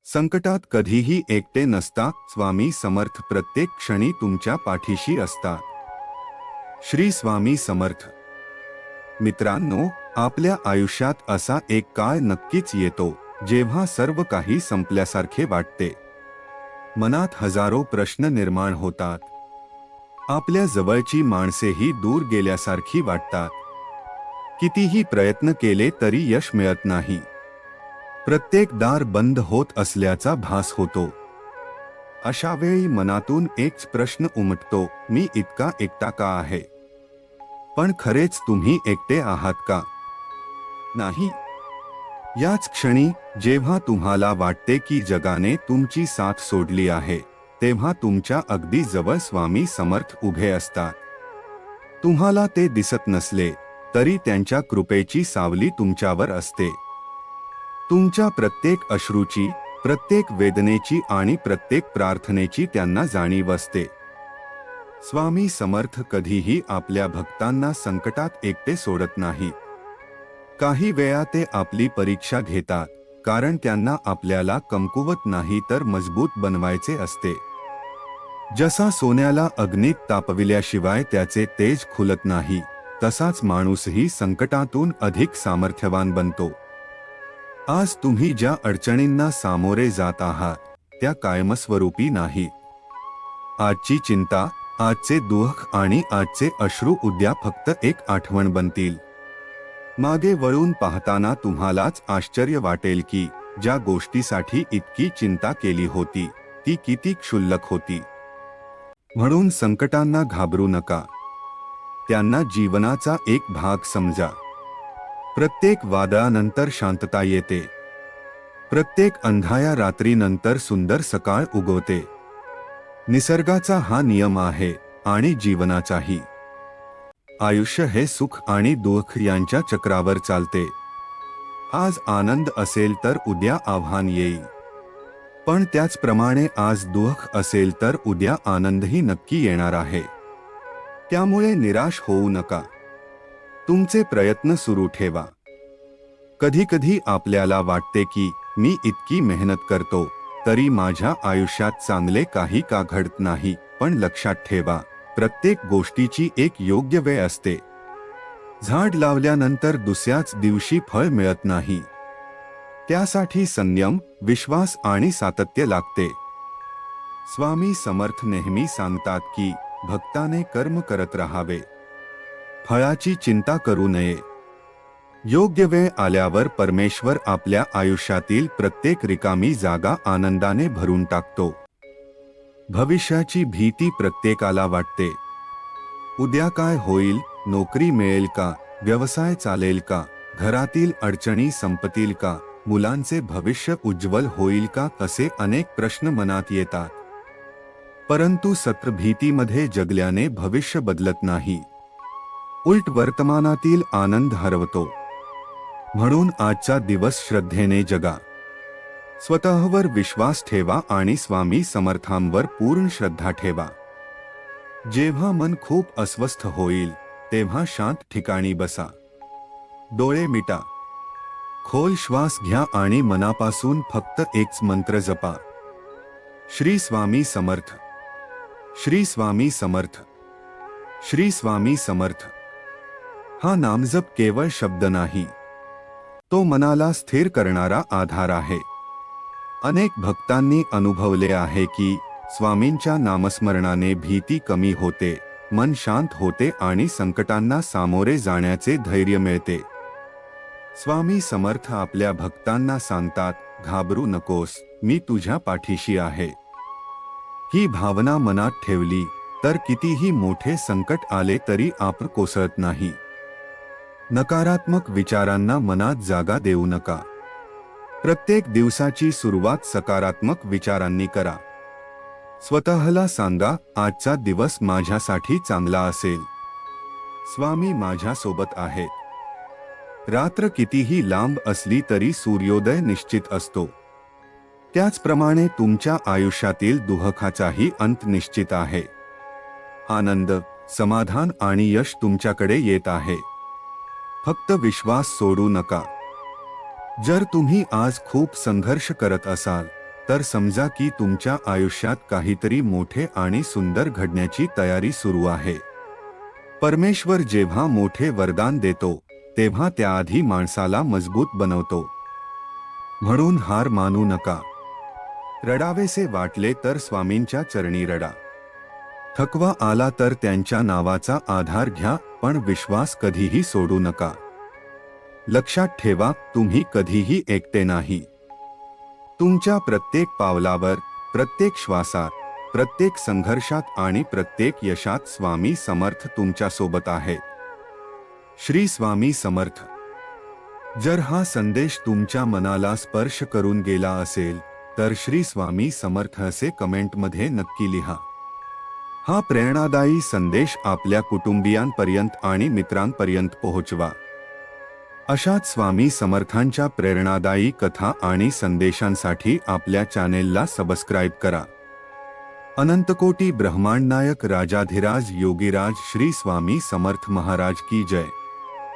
संकटात कधीही एकटे नसता, स्वामी समर्थ प्रत्येक क्षणी तुमच्या पाठीशी असतात. श्री स्वामी समर्थ. मित्रांनो, आपल्या आयुष्यात असा एक काळ नक्कीच येतो जेव्हा सर्व काही संपल्यासारखे वाटते. मनात हजारो प्रश्न निर्माण होतात. आपल्या जवळची माणसेही दूर गेल्यासारखी वाटतात. कितीही प्रयत्न केले तरी यश मिळत नाही. प्रत्येक दार बंद होत असल्याचा भास होतो. अशा वेळी मनातून एकच प्रश्न उमटतो, मी इतका एकटा का आहे? पण खरेच तुम्ही एकटे आहात का? नाही. याच क्षणी जेव्हा तुम्हाला वाटते की जगाने तुमची साथ सोडली आहे, तेव्हा तुमच्या अगदी जवळ स्वामी समर्थ उभे असतात. तुम्हाला ते दिसत नसले तरी त्यांच्या कृपेची सावली तुमच्यावर असते. तुमच्या प्रत्येक अश्रूची, प्रत्येक वेदनेची आणि प्रत्येक प्रार्थनेची त्यांना जाणीव असते. स्वामी समर्थ कधीही आपल्या भक्तांना संकटात एकटे सोडत नाही. काही वेळा ते आपली परीक्षा घेतात, कारण त्यांना आपल्याला कमकुवत नाही तर मजबूत बनवायचे असते. जसा सोन्याला अग्नीत तापविल्याशिवाय त्याचे तेज खुलत नाही, तसाच माणूसही संकटातून अधिक सामर्थ्यवान बनतो. आज तुम्ही ज्या अडचणींना सामोरे जात आहात, त्या कायमस्वरूपी नाहीत. आजची चिंता, आजचे दुःख आणि आजचे अश्रू उद्या फक्त एक आठवण बनतील. मागे वळून पाहताना तुम्हालाच आश्चर्य वाटेल की ज्या गोष्टीसाठी इतकी चिंता केली होती, ती किती क्षुल्लक होती. म्हणून संकटांना घाबरू नका. त्यांना जीवनाचा एक भाग समजा. प्रत्येक वादळानंतर शांतता येते. प्रत्येक अंधाया रात्रीनंतर सुंदर सकाळ उगवते. निसर्गाचा हा नियम आहे आणि जीवनाचाही. आयुष्य हे सुख आणि दुःख यांच्या चक्रावर चालते. आज आनंद असेल तर उद्या आव्हान येईल. पण त्याचप्रमाणे आज दुःख असेल तर उद्या आनंदही नक्की येणार आहे. त्यामुळे निराश होऊ नका. तुमचे प्रयत्न सुरू ठेवा. कधी-कधी आपल्याला वाटते की मी इतकी मेहनत करतो तरी माझ्या आयुष्यात चांगले काही का घडत नाही, पण लक्षात ठेवा, प्रत्येक गोष्टीची एक योग्य वेळ असते. झाड लावल्यानंतर दुसऱ्याच दिवशी फळ मिळत नाही. त्यासाठी संयम, विश्वास आणि सातत्य लागते. स्वामी समर्थ नेहमी सांगतात की भक्ताने कर्म करत राहावे, फळाची चिंता करू नये. योग्य वेळ आल्यावर परमेश्वर आपल्या आयुष्यातील प्रत्येक रिकामी जागा आनंदाने भरून टाकतो. भविष्याची भीती प्रत्येकाला वाटते. उद्या काय होईल? नोकरी मिळेल का? व्यवसाय चालेल का? घरातील अडचणी संपतील का? मुलांचे भविष्य उज्ज्वल होईल का? असे अनेक प्रश्न मनात येतात. परंतु सत्र भीतीमध्ये जगल्याने भविष्य बदलत नाही, उलट वर्तमानातील आनंद हरवतो. म्हणून आजचा दिवस श्रद्धेने जगा. स्वतःवर विश्वास ठेवा आणि स्वामी समर्थांवर पूर्ण श्रद्धा ठेवा. जेव्हा मन खूप अस्वस्थ होईल तेव्हा शांत ठिकाणी बसा. डोळे मिटा. खोल श्वास घ्या आणि मनापासून फक्त एकच मंत्र जपा, श्री स्वामी समर्थ, श्री स्वामी समर्थ, श्री स्वामी समर्थ. हा नामजप केवळ शब्द नाही, तो मनाला स्थिर करणारा आधार आहे. अनेक भक्तांनी अनुभवले आहे की स्वामींच्या नामस्मरणाने भीती कमी होते, मन शांत होते आणि संकटांना सामोरे जाण्याचे धैर्य मिळते. स्वामी समर्थ आपल्या भक्तांना सांगतात, घाबरू नकोस, मी तुझ्या पाठीशी आहे. ही भावना मनात ठेवली तर कितीही मोठे संकट आले तरी आपण कोसळत नाही. नकारात्मक विचारांना मनात जागा देऊ नका. प्रत्येक दिवसाची सुरुवात सकारात्मक विचारांनी करा. स्वतःला सांगा, आजचा दिवस माझ्यासाठी चांगला असेल. स्वामी माझ्या सोबत आहेत. रात्र कितीही लांब असली तरी सूर्योदय निश्चित असतो. त्याचप्रमाणे तुमच्या आयुष्यातील दुःखाचाही अंत निश्चित आहे. आनंद, समाधान आणि यश तुमच्याकडे येत आहे. फक्त विश्वास सोडू नका. जर तुम्ही आज खूप संघर्ष करत असाल तर समजा की तुमच्या आयुष्यात काहीतरी मोठे आणि सुंदर घडण्याची तयारी सुरू आहे. परमेश्वर जेव्हा मोठे वरदान देतो तेव्हा त्याआधी माणसाला मजबूत बनवतो. म्हणून हार मानू नका. रडावेसे वाटले तर स्वामींच्या चरणी रडा. थकवा आला तर त्यांच्या नावाचा आधार घ्या, पण विश्वास कधीही सोडू नका. लक्षात ठेवा, तुम्ही कधीही एकटे नाही. तुमच्या प्रत्येक पावलावर, प्रत्येक श्वासात, प्रत्येक संघर्षात आणि प्रत्येक यशात स्वामी समर्थ तुमच्या सोबत आहेत. श्री स्वामी समर्थ. जर हा संदेश तुमच्या मनाला स्पर्श करून गेला असेल तर श्री स्वामी समर्थ असे कमेंटमध्ये नक्की लिहा. हा प्रेरणादायी संदेश आपल्या कुटुंबियांपर्यंत आणि मित्रांपर्यंत पोहोचवा. अशाच स्वामी समर्थांच्या प्रेरणादायी कथा आणि संदेशांसाठी आपल्या चॅनेलला सबस्क्राईब करा. अनंतकोटी ब्रह्मांड नायक राजाधिराज योगीराज श्री स्वामी समर्थ महाराज की जय.